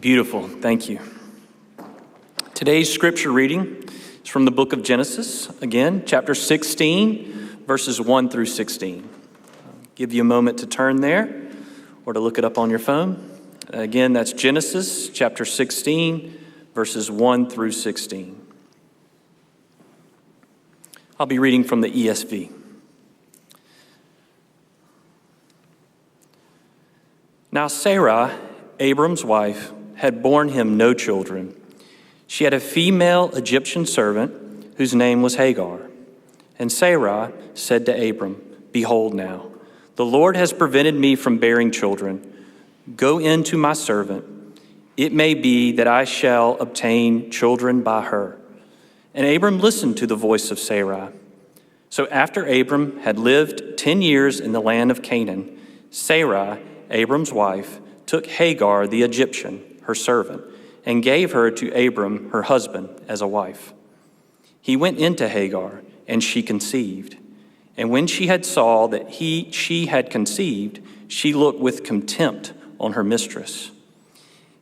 Beautiful. Thank you. Today's scripture reading is from the book of Genesis, again, chapter 16, verses 1 through 16. Give you a moment to turn there or to look it up on your phone. Again, that's Genesis chapter 16, verses 1 through 16. I'll be reading from the ESV. Now Sarah, Abram's wife, had borne him no children. She had a female Egyptian servant whose name was Hagar. And Sarah said to Abram, "Behold now, the Lord has prevented me from bearing children. Go in to my servant. It may be that I shall obtain children by her." And Abram listened to the voice of Sarai. So after Abram had lived 10 years in the land of Canaan, Sarai, Abram's wife, took Hagar the Egyptian, her servant, and gave her to Abram, her husband, as a wife. He went into Hagar, and she conceived. And when she had saw that she had conceived, she looked with contempt on her mistress.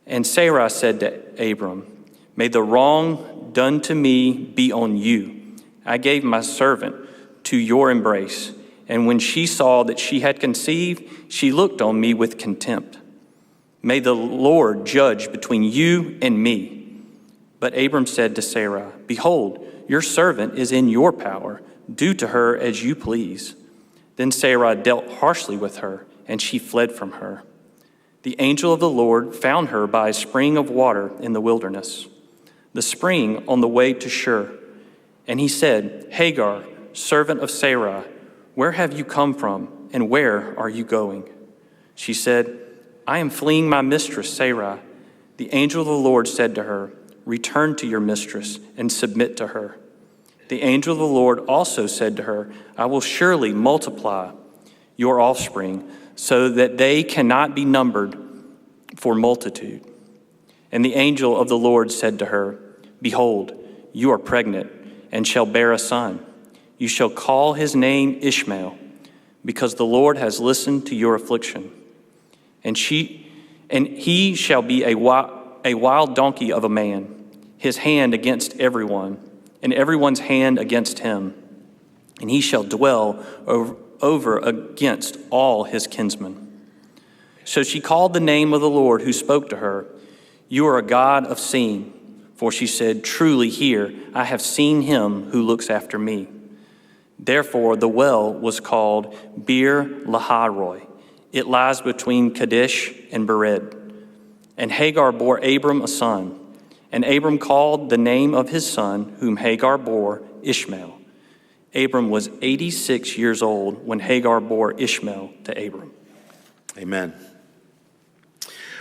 And Sarah said to Abram, "May the wrong done to me be on you. I gave my servant to your embrace, and when she saw that she had conceived, she looked on me with contempt. May the Lord judge between you and me." But Abram said to Sarah, "Behold, your servant is in your power. Do to her as you please." Then Sarah dealt harshly with her, and she fled from her. The angel of the Lord found her by a spring of water in the wilderness, the spring on the way to Shur. And he said, "Hagar, servant of Sarai, where have you come from, and where are you going?" She said, "I am fleeing my mistress, Sarai." The angel of the Lord said to her, "Return to your mistress and submit to her." The angel of the Lord also said to her, "I will surely multiply your offspring so that they cannot be numbered for multitude." And the angel of the Lord said to her, "Behold, you are pregnant and shall bear a son. You shall call his name Ishmael, because the Lord has listened to your affliction. And he shall be a wild donkey of a man, his hand against everyone, and everyone's hand against him. And he shall dwell over against all his kinsmen." So she called the name of the Lord who spoke to her, "You are a God of seeing." For she said, "Truly here I have seen him who looks after me." Therefore the well was called Bir Lahairoi. It lies between Kadesh and Bered. And Hagar bore Abram a son. And Abram called the name of his son, whom Hagar bore, Ishmael. Abram was 86 years old when Hagar bore Ishmael to Abram. Amen.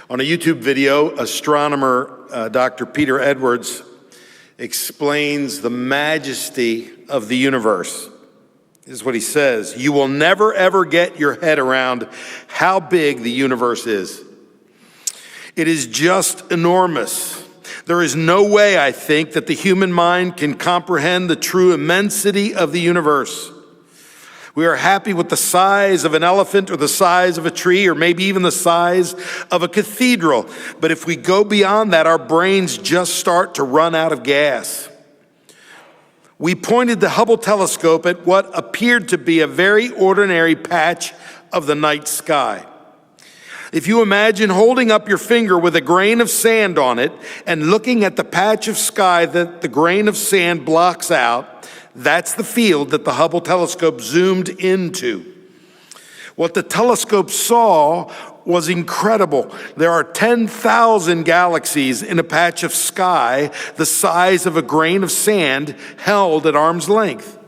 On a YouTube video, astronomer Dr. Peter Edwards explains the majesty of the universe. This is what he says: "You will never, ever get your head around how big the universe is. It is just enormous. There is no way, I think, that the human mind can comprehend the true immensity of the universe. We are happy with the size of an elephant or the size of a tree or maybe even the size of a cathedral. But if we go beyond that, our brains just start to run out of gas. We pointed the Hubble telescope at what appeared to be a very ordinary patch of the night sky. If you imagine holding up your finger with a grain of sand on it and looking at the patch of sky that the grain of sand blocks out, that's the field that the Hubble telescope zoomed into. What the telescope saw was incredible. There are 10,000 galaxies in a patch of sky the size of a grain of sand held at arm's length.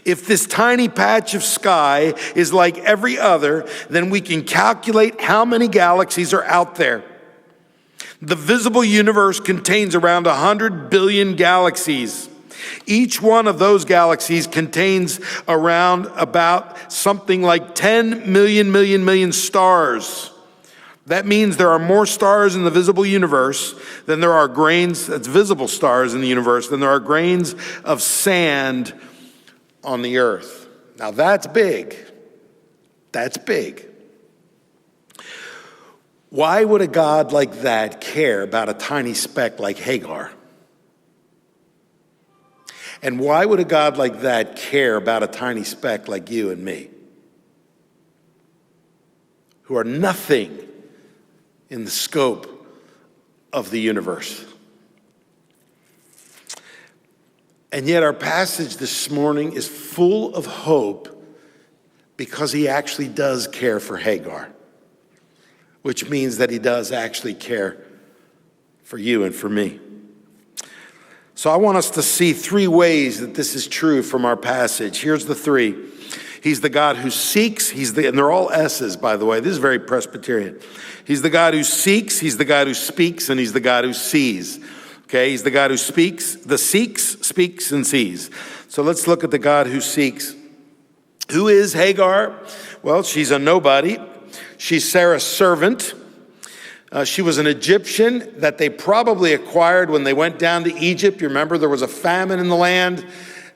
If this tiny patch of sky is like every other, then we can calculate how many galaxies are out there. The visible universe contains around 100 billion galaxies. Each one of those galaxies contains around about something like 10 million stars. That means there are more stars in the visible universe than there are grains, that's visible stars in the universe, than there are grains of sand on the earth. Now that's big. That's big. Why would a God like that care about a tiny speck like Hagar? And why would a God like that care about a tiny speck like you and me, who are nothing in the scope of the universe? And yet our passage this morning is full of hope because he actually does care for Hagar, which means that he does actually care for you and for me. So I want us to see three ways that this is true from our passage. Here's the three. He's the God who seeks. And they're all S's, by the way. This is very Presbyterian. He's the God who seeks, he's the God who speaks, and he's the God who sees. Okay, he's the God who speaks, speaks, and sees. So let's look at the God who seeks. Who is Hagar? Well, she's a nobody. She's Sarah's servant. She was an Egyptian that they probably acquired when they went down to Egypt. You remember there was a famine in the land.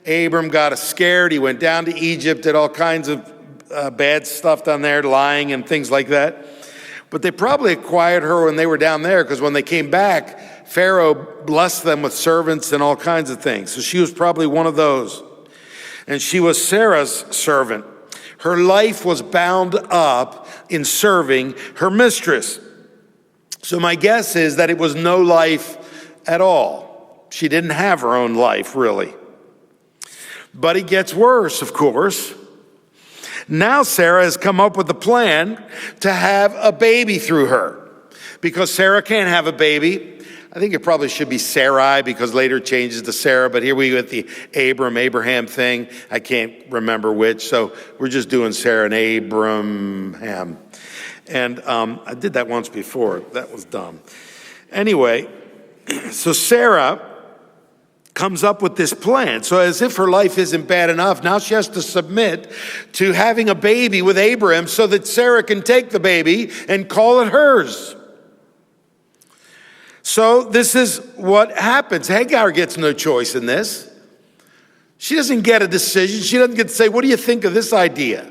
Abram got scared. He went down to Egypt, did all kinds of bad stuff down there, lying and things like that. But they probably acquired her when they were down there, because when they came back, Pharaoh blessed them with servants and all kinds of things. So she was probably one of those. And she was Sarah's servant. Her life was bound up in serving her mistress. So my guess is that it was no life at all. She didn't have her own life, really. But it gets worse, of course. Now Sarah has come up with a plan to have a baby through her. Because Sarah can't have a baby. I think it probably should be Sarai, because later it changes to Sarah. But here we get the Abraham thing. I can't remember which. So we're just doing Sarah and Abraham. And I did that once before. That was dumb. Anyway, so Sarah comes up with this plan. So as if her life isn't bad enough, now she has to submit to having a baby with Abraham so that Sarah can take the baby and call it hers. So this is what happens. Hagar gets no choice in this. She doesn't get a decision. She doesn't get to say, what do you think of this idea?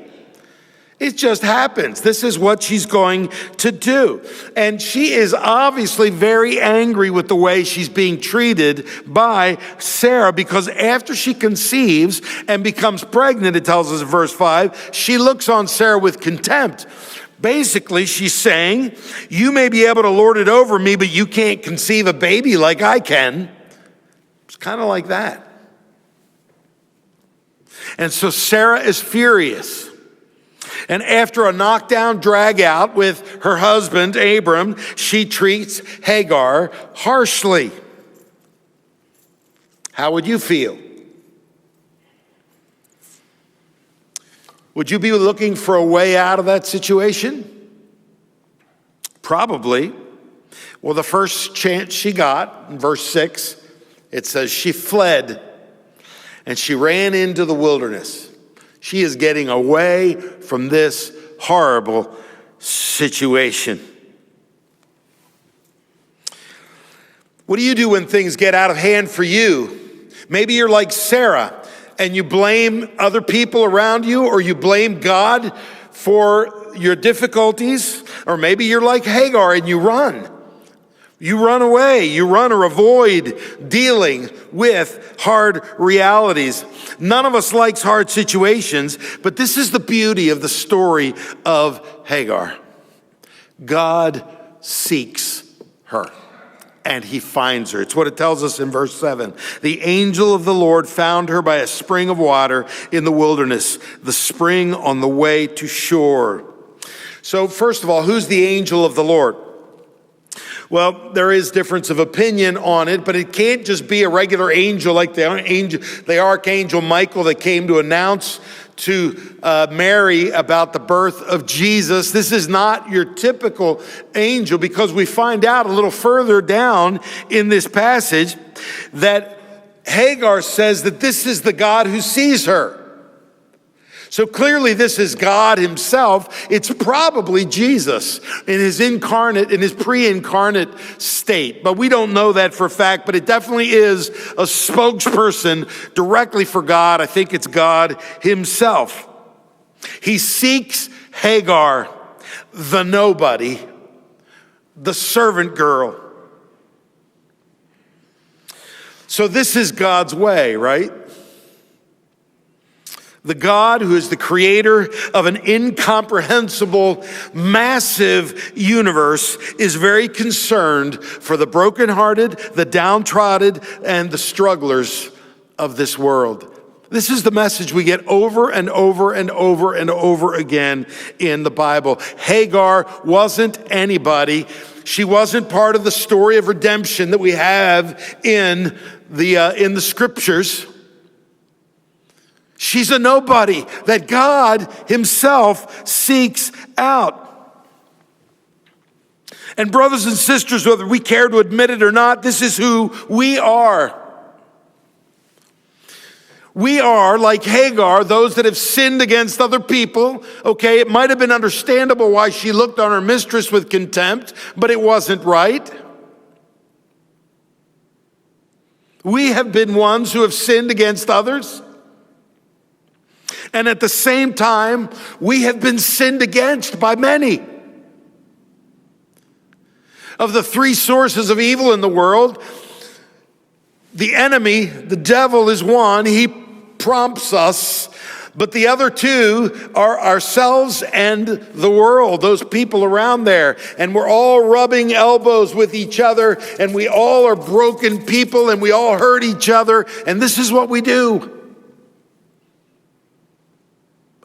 It just happens. This is what she's going to do. And she is obviously very angry with the way she's being treated by Sarah, because after she conceives and becomes pregnant, it tells us in verse 5, she looks on Sarah with contempt. Basically, she's saying, you may be able to lord it over me, but you can't conceive a baby like I can. It's kind of like that. And so Sarah is furious. And after a knockdown drag out with her husband, Abram, she treats Hagar harshly. How would you feel? Would you be looking for a way out of that situation? Probably. Well, the first chance she got, in verse 6, it says she fled and she ran into the wilderness. She is getting away from this horrible situation. What do you do when things get out of hand for you? Maybe you're like Sarah and you blame other people around you, or you blame God for your difficulties. Or maybe you're like Hagar and you run. You run away, you run or avoid dealing with hard realities. None of us likes hard situations, but this is the beauty of the story of Hagar. God seeks her, and he finds her. It's what it tells us in verse 7. The angel of the Lord found her by a spring of water in the wilderness, the spring on the way to shore. So first of all, who's the angel of the Lord? Well, there is difference of opinion on it, but it can't just be a regular angel like the archangel Michael that came to announce to Mary about the birth of Jesus. This is not your typical angel, because we find out a little further down in this passage that Hagar says that this is the God who sees her. So clearly this is God himself. It's probably Jesus in his pre-incarnate state. But we don't know that for a fact, but it definitely is a spokesperson directly for God. I think it's God himself. He seeks Hagar, the nobody, the servant girl. So this is God's way, right? The God who is the creator of an incomprehensible, massive universe is very concerned for the brokenhearted, the downtrodden, and the strugglers of this world. This is the message we get over and over and over and over again in the Bible. Hagar wasn't anybody. She wasn't part of the story of redemption that we have in the scriptures. She's a nobody that God himself seeks out. And brothers and sisters, whether we care to admit it or not, this is who we are. We are, like Hagar, those that have sinned against other people. Okay, it might have been understandable why she looked on her mistress with contempt, but it wasn't right. We have been ones who have sinned against others. And at the same time, we have been sinned against by many. Of the three sources of evil in the world, the enemy, the devil, is one. He prompts us. But the other two are ourselves and the world, those people around there. And we're all rubbing elbows with each other. And we all are broken people. And we all hurt each other. And this is what we do.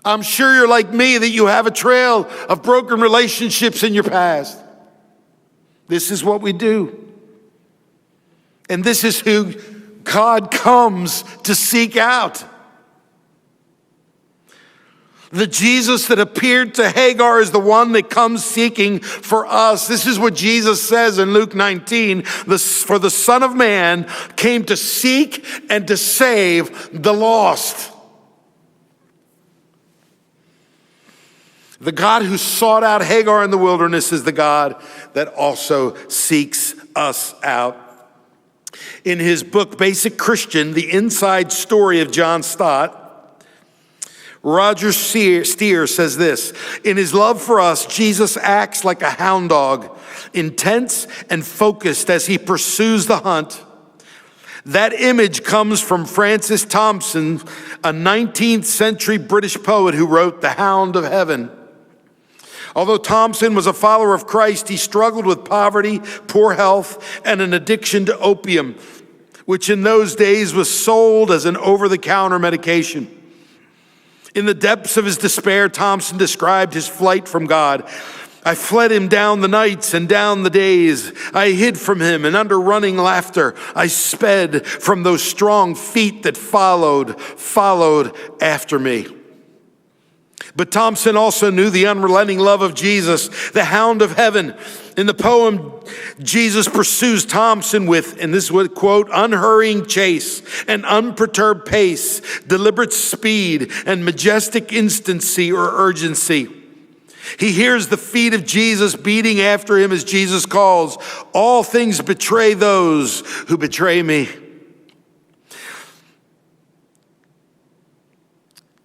I'm sure you're like me, that you have a trail of broken relationships in your past. This is what we do. And this is who God comes to seek out. The Jesus that appeared to Hagar is the one that comes seeking for us. This is what Jesus says in Luke 19. For the Son of Man came to seek and to save the lost. The God who sought out Hagar in the wilderness is the God that also seeks us out. In his book, Basic Christian, the inside story of John Stott, Roger Steer says this: in his love for us, Jesus acts like a hound dog, intense and focused as he pursues the hunt. That image comes from Francis Thompson, a 19th century British poet who wrote The Hound of Heaven. Although Thompson was a follower of Christ, he struggled with poverty, poor health, and an addiction to opium, which in those days was sold as an over-the-counter medication. In the depths of his despair, Thompson described his flight from God. I fled him down the nights and down the days. I hid from him, and under running laughter, I sped from those strong feet that followed after me. But Thompson also knew the unrelenting love of Jesus, the Hound of Heaven. In the poem, Jesus pursues Thompson with, and this is what, quote, unhurrying chase, an unperturbed pace, deliberate speed, and majestic instancy or urgency. He hears the feet of Jesus beating after him as Jesus calls, all things betray those who betray me.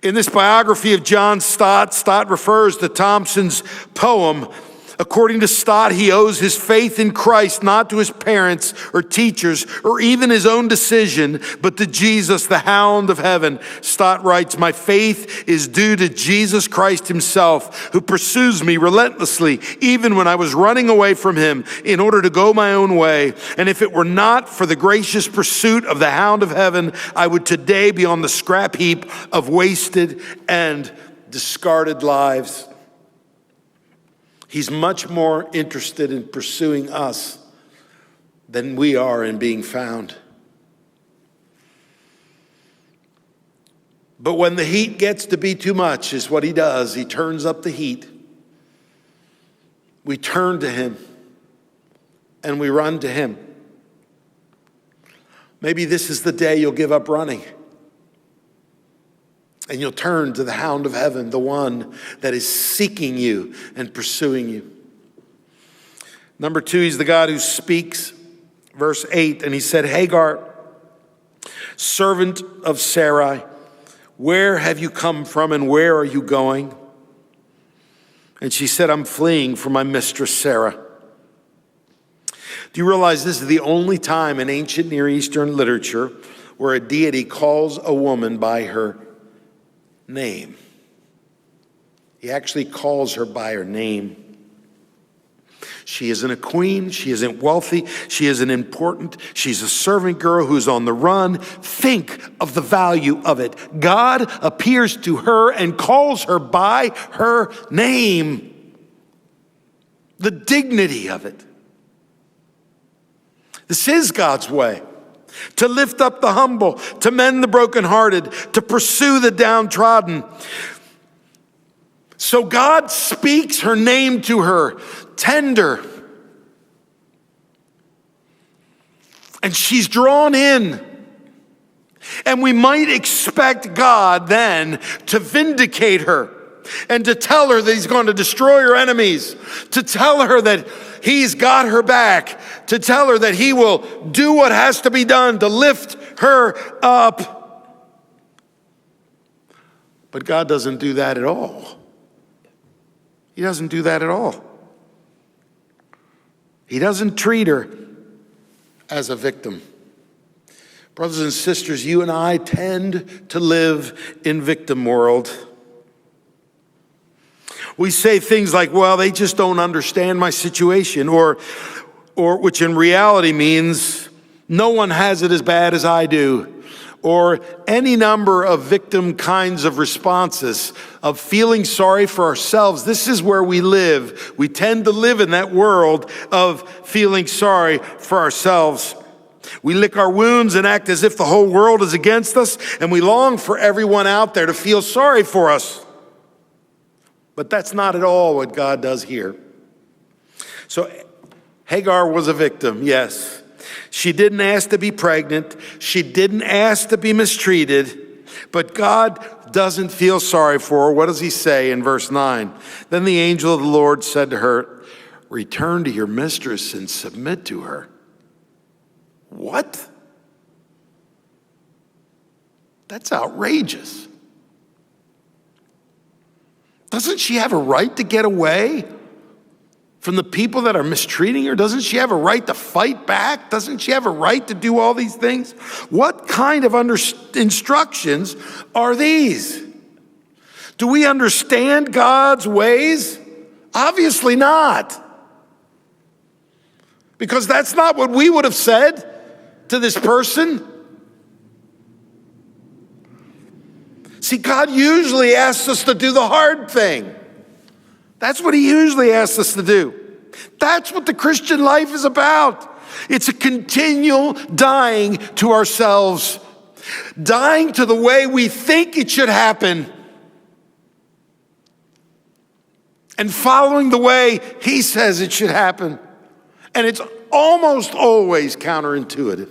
In this biography of John Stott, Stott refers to Thompson's poem. According to Stott, he owes his faith in Christ not to his parents or teachers or even his own decision, but to Jesus, the Hound of Heaven. Stott writes, my faith is due to Jesus Christ himself, who pursues me relentlessly, even when I was running away from him in order to go my own way. And if it were not for the gracious pursuit of the Hound of Heaven, I would today be on the scrap heap of wasted and discarded lives. He's much more interested in pursuing us than we are in being found. But when the heat gets to be too much, is what he does. He turns up the heat. We turn to him and we run to him. Maybe this is the day you'll give up running. And you'll turn to the Hound of Heaven, the one that is seeking you and pursuing you. Number two, he's the God who speaks. Verse 8, and he said, Hagar, servant of Sarai, where have you come from and where are you going? And she said, I'm fleeing from my mistress Sarah. Do you realize this is the only time in ancient Near Eastern literature where a deity calls a woman by her name? He actually calls her by her name. She isn't a queen. She isn't wealthy. She isn't important. She's a servant girl who's on the run. Think of the value of it. God appears to her and calls her by her name. The dignity of it. This is God's way. To lift up the humble, to mend the brokenhearted, to pursue the downtrodden. So God speaks her name to her, tender. And she's drawn in. And we might expect God then to vindicate her and to tell her that he's going to destroy her enemies, to tell her that he's got her back, to tell her that he will do what has to be done to lift her up. But God doesn't do that at all. He doesn't do that at all. He doesn't treat her as a victim. Brothers and sisters, you and I tend to live in victim world. We say things like, well, they just don't understand my situation, or which in reality means no one has it as bad as I do. Or any number of victim kinds of responses of feeling sorry for ourselves. This is where we live. We tend to live in that world of feeling sorry for ourselves. We lick our wounds and act as if the whole world is against us, and we long for everyone out there to feel sorry for us. But that's not at all what God does here. So Hagar was a victim, yes. She didn't ask to be pregnant. She didn't ask to be mistreated. But God doesn't feel sorry for her. What does he say in verse 9? Then the angel of the Lord said to her, return to your mistress and submit to her. What? That's outrageous. Doesn't she have a right to get away from the people that are mistreating her? Doesn't she have a right to fight back? Doesn't she have a right to do all these things? What kind of instructions are these? Do we understand God's ways? Obviously not. Because that's not what we would have said to this person. See, God usually asks us to do the hard thing. That's what he usually asks us to do. That's what the Christian life is about. It's a continual dying to ourselves, dying to the way we think it should happen, and following the way he says it should happen. And it's almost always counterintuitive.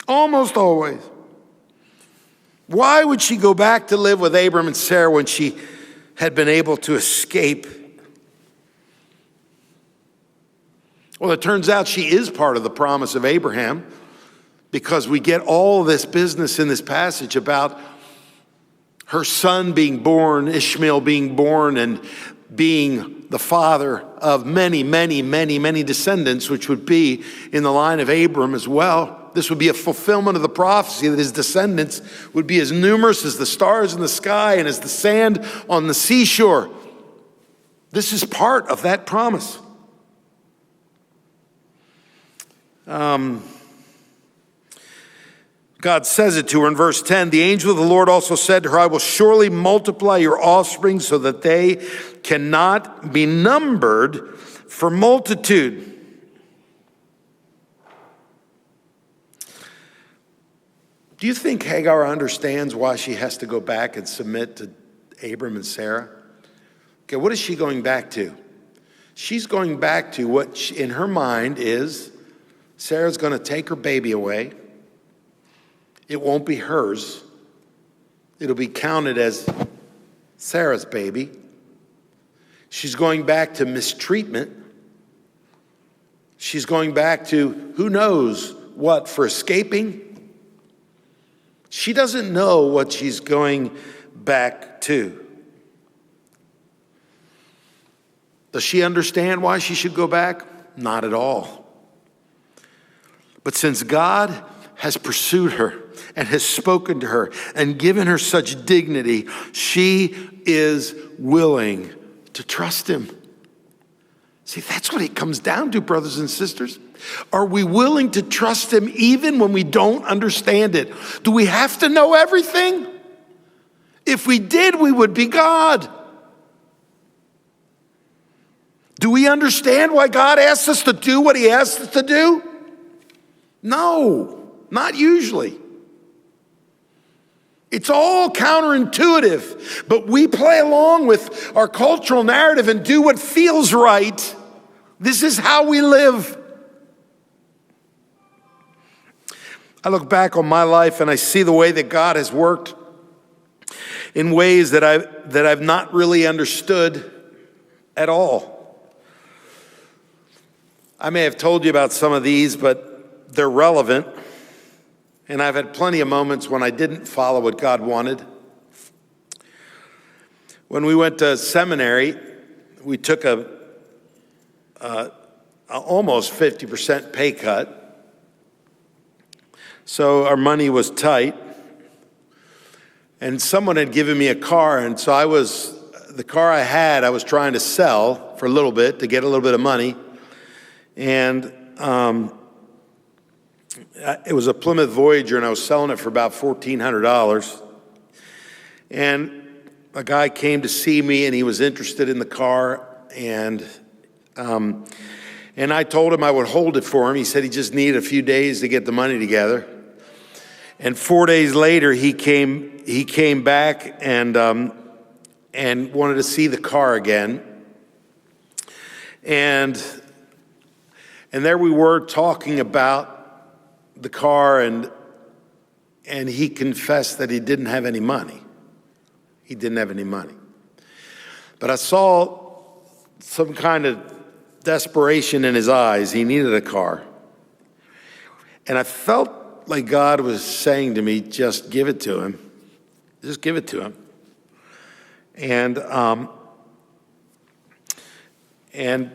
Almost always. Why would she go back to live with Abram and Sarah when she had been able to escape? Well, it turns out she is part of the promise of Abraham, because we get all this business in this passage about her son being born, Ishmael being born, and being the father of many, many, many, many descendants, which would be in the line of Abram as well. This would be a fulfillment of the prophecy that his descendants would be as numerous as the stars in the sky and as the sand on the seashore. This is part of that promise. God says it to her in verse 10. The angel of the Lord also said to her, I will surely multiply your offspring so that they cannot be numbered for multitude. Do you think Hagar understands why she has to go back and submit to Abram and Sarah? Okay, what is she going back to? She's going back to what in her mind is Sarah's going to take her baby away. It won't be hers. It'll be counted as Sarah's baby. She's going back to mistreatment. She's going back to who knows what for escaping. She doesn't know what she's going back to. Does she understand why she should go back? Not at all. But since God has pursued her and has spoken to her and given her such dignity, she is willing to trust him. See, that's what it comes down to, brothers and sisters. Are we willing to trust him even when we don't understand it? Do we have to know everything? If we did, we would be God. Do we understand why God asks us to do what he asks us to do? No, not usually. It's all counterintuitive, but we play along with our cultural narrative and do what feels right. This is how we live. I look back on my life and I see the way that God has worked in ways that I've not really understood at all. I may have told you about some of these, but they're relevant. And I've had plenty of moments when I didn't follow what God wanted. When we went to seminary, we took a almost 50% pay cut. So our money was tight. And someone had given me a car, and so the car I had, I was trying to sell for a little bit to get a little bit of money. And it was a Plymouth Voyager, and I was selling it for about $1,400. And a guy came to see me, and he was interested in the car, and I told him I would hold it for him. He said he just needed a few days to get the money together. And 4 days later, he came back and wanted to see the car again. And there we were talking about the car, and he confessed that he didn't have any money. He didn't have any money. But I saw some kind of desperation in his eyes. He needed a car. And I felt like God was saying to me, just give it to him. Just give it to him. And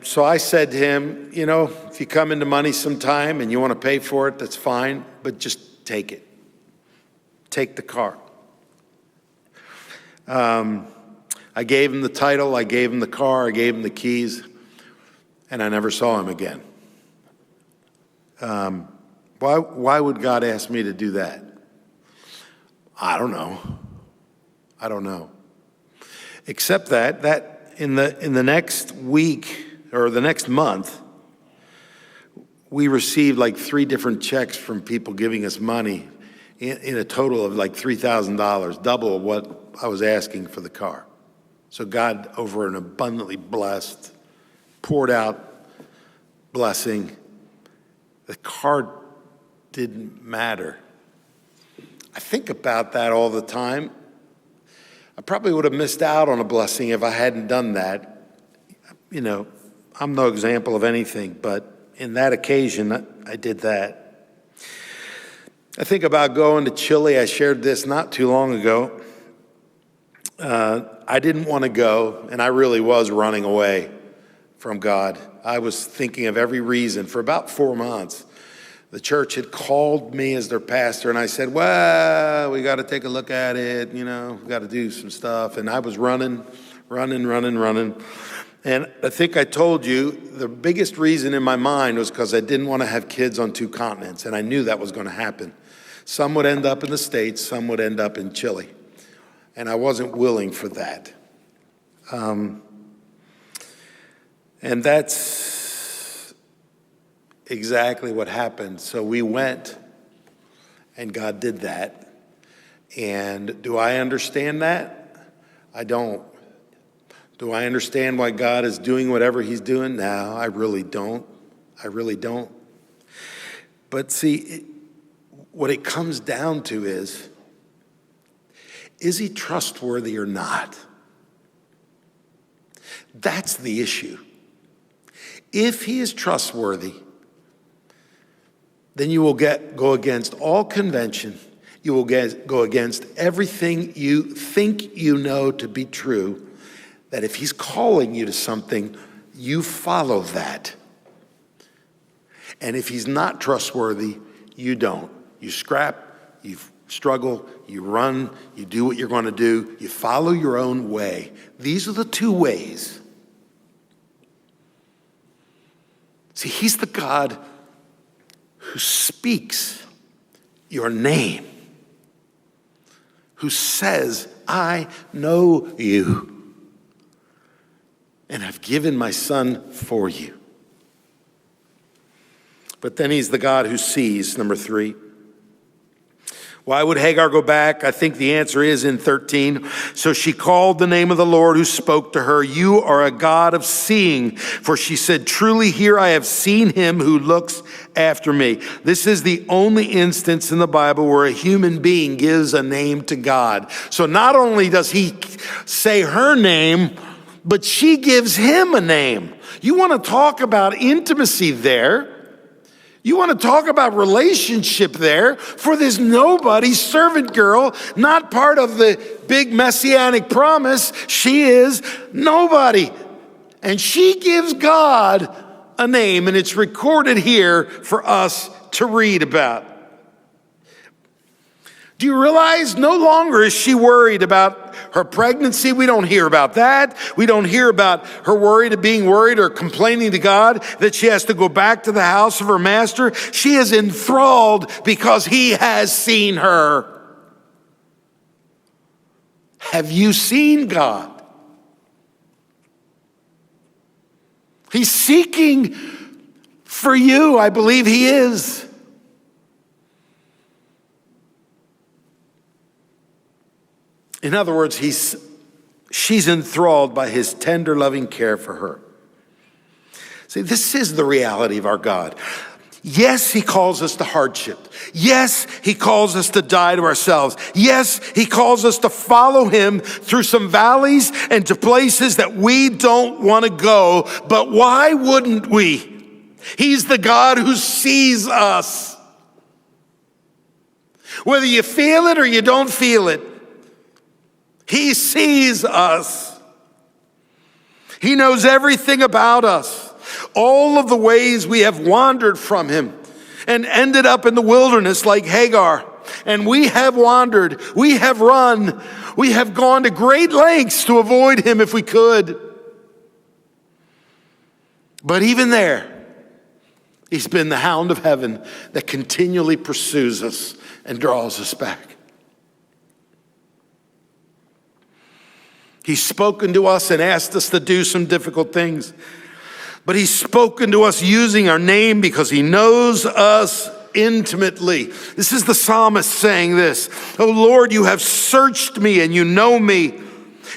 so I said to him, if you come into money sometime and you want to pay for it, that's fine, but just take it. Take the car. I gave him the title, I gave him the car, I gave him the keys, and I never saw him again. Why would God ask me to do that? I don't know. Except that in the next week or the next month, we received like 3 different checks from people giving us money in a total of like $3,000, double what I was asking for the car. So God, over an abundantly blessed, poured out blessing. The car didn't matter. I think about that all the time. I probably would have missed out on a blessing if I hadn't done that. I'm no example of anything, but in that occasion, I did that. I think about going to Chile. I shared this not too long ago. I didn't want to go, and I really was running away from God. I was thinking of every reason for about 4 months. The church had called me as their pastor, and I said, well, we got to take a look at it, we got to do some stuff. And I was running. And I think I told you the biggest reason in my mind was because I didn't want to have kids on 2 continents, and I knew that was going to happen. Some would end up in the States, some would end up in Chile. And I wasn't willing for that. And that's exactly what happened. So we went, and God did that. And do I understand that? I don't. Do I understand why God is doing whatever he's doing? No, I really don't. But see, what it comes down to is he trustworthy or not? That's the issue. If he is trustworthy, then you will go against all convention. You will go against everything you think you know to be true, that if he's calling you to something, you follow that. And if he's not trustworthy, you don't. You scrap, you struggle, you run, you do what you're going to do, you follow your own way. These are the two ways. See, he's the God who speaks your name, who says, I know you, and I've given my son for you. But then he's the God who sees, number 3. Why would Hagar go back? I think the answer is in 13. So she called the name of the Lord who spoke to her. You are a God of seeing. For she said, truly here I have seen him who looks after me. This is the only instance in the Bible where a human being gives a name to God. So not only does he say her name, but she gives him a name. You want to talk about intimacy there? You want to talk about relationship there? For this nobody servant girl, not part of the big messianic promise, she is nobody. And she gives God a name, and it's recorded here for us to read about. Do you realize no longer is she worried about her pregnancy? We don't hear about that. We don't hear about her being worried or complaining to God that she has to go back to the house of her master. She is enthralled because he has seen her. Have you seen God? He's seeking for you. I believe he is. In other words, she's enthralled by his tender, loving care for her. See, this is the reality of our God. Yes, he calls us to hardship. Yes, he calls us to die to ourselves. Yes, he calls us to follow him through some valleys and to places that we don't want to go. But why wouldn't we? He's the God who sees us. Whether you feel it or you don't feel it, he sees us. He knows everything about us. All of the ways we have wandered from him and ended up in the wilderness like Hagar. And we have wandered. We have run. We have gone to great lengths to avoid him if we could. But even there, he's been the hound of heaven that continually pursues us and draws us back. He's spoken to us and asked us to do some difficult things. But he's spoken to us using our name because he knows us intimately. This is the psalmist saying this. Oh Lord, you have searched me and you know me.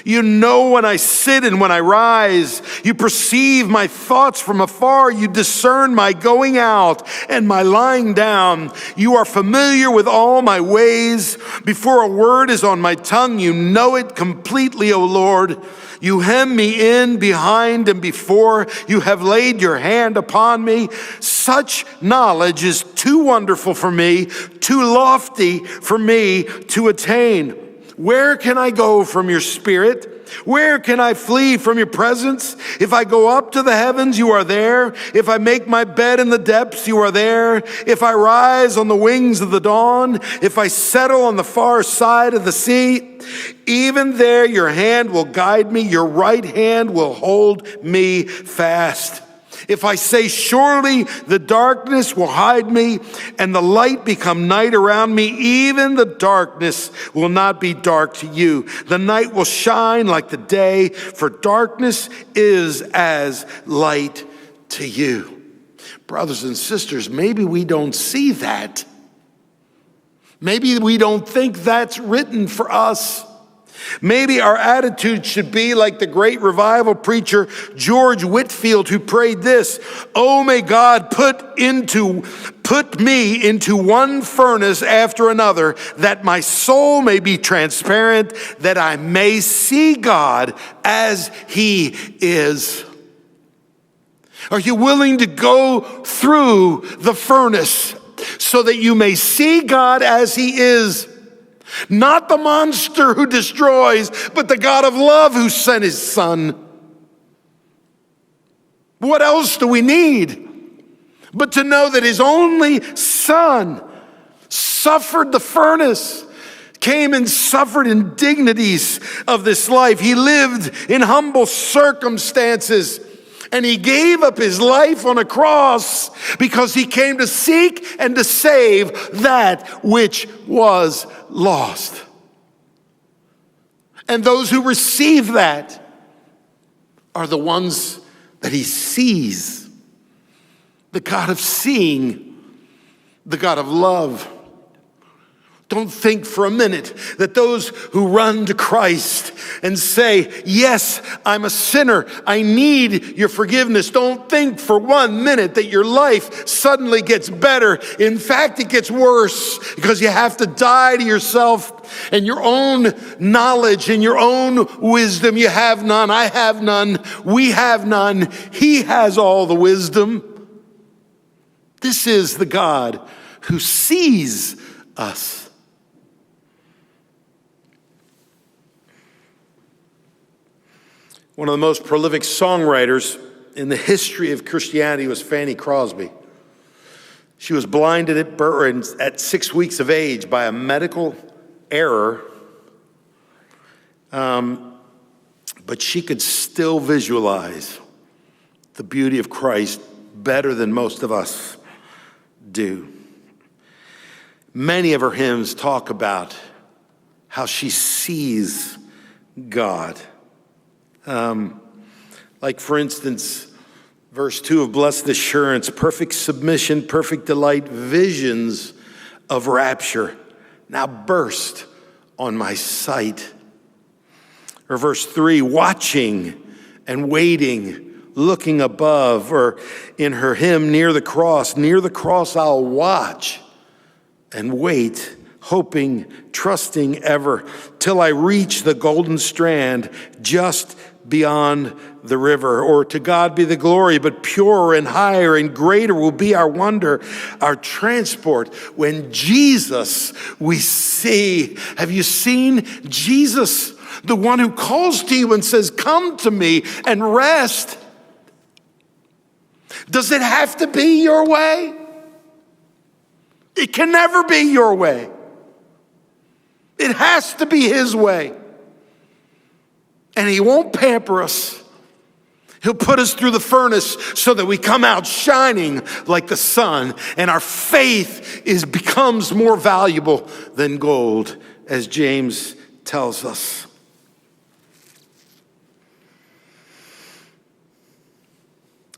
You know when I sit and when I rise. You perceive my thoughts from afar. You discern my going out and my lying down. You are familiar with all my ways. Before a word is on my tongue, you know it completely, O Lord. You hem me in behind and before. You have laid your hand upon me. Such knowledge is too wonderful for me, too lofty for me to attain. Where can I go from your spirit? Where can I flee from your presence? If I go up to the heavens, you are there. If I make my bed in the depths, you are there. If I rise on the wings of the dawn, if I settle on the far side of the sea, even there your hand will guide me. Your right hand will hold me fast. If I say, surely the darkness will hide me and the light become night around me, even the darkness will not be dark to you. The night will shine like the day, for darkness is as light to you. Brothers and sisters, maybe we don't see that. Maybe we don't think that's written for us. Maybe our attitude should be like the great revival preacher George Whitefield, who prayed this: oh, may God put me into one furnace after another, that my soul may be transparent, that I may see God as he is. Are you willing to go through the furnace so that you may see God as he is? Not the monster who destroys, but the God of love who sent his son. What else do we need? But to know that his only son suffered the furnace, came and suffered indignities of this life. He lived in humble circumstances, and he gave up his life on a cross because he came to seek and to save that which was lost. And those who receive that are the ones that he sees. The God of seeing, the God of love. Don't think for a minute that those who run to Christ and say, yes, I'm a sinner, I need your forgiveness. Don't think for 1 minute that your life suddenly gets better. In fact, it gets worse because you have to die to yourself and your own knowledge and your own wisdom. You have none, I have none, we have none. He has all the wisdom. This is the God who sees us. One of the most prolific songwriters in the history of Christianity was Fannie Crosby. She was blinded at birth at 6 weeks of age by a medical error, but she could still visualize the beauty of Christ better than most of us do. Many of her hymns talk about how she sees God. Like, for instance, verse 2 of Blessed Assurance, perfect submission, perfect delight, visions of rapture now burst on my sight. Or verse 3, watching and waiting, looking above. Or in her hymn, near the cross I'll watch and wait, hoping, trusting ever, till I reach the golden strand just beyond the river. Or to God be the glory, but purer and higher and greater will be our wonder, our transport, when Jesus we see. Have you seen Jesus, the one who calls to you and says, come to me and rest? Does it have to be your way? It can never be your way. It has to be his way. And he won't pamper us. He'll put us through the furnace so that we come out shining like the sun, and our faith becomes more valuable than gold, as James tells us.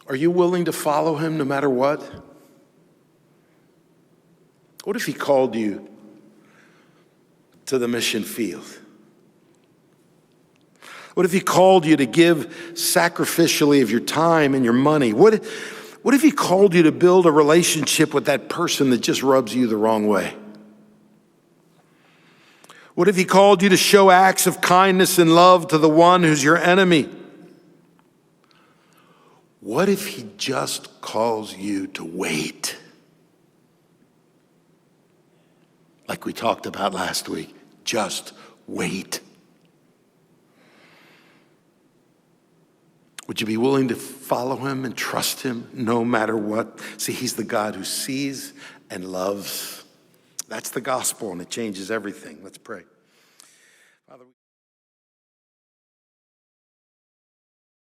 Are you willing to follow him no matter what? What if he called you to the mission field? What if he called you to give sacrificially of your time and your money? What if he called you to build a relationship with that person that just rubs you the wrong way? What if he called you to show acts of kindness and love to the one who's your enemy? What if he just calls you to wait? Like we talked about last week, just wait. Would you be willing to follow him and trust him no matter what? See, he's the God who sees and loves. That's the gospel, and it changes everything. Let's pray. Father,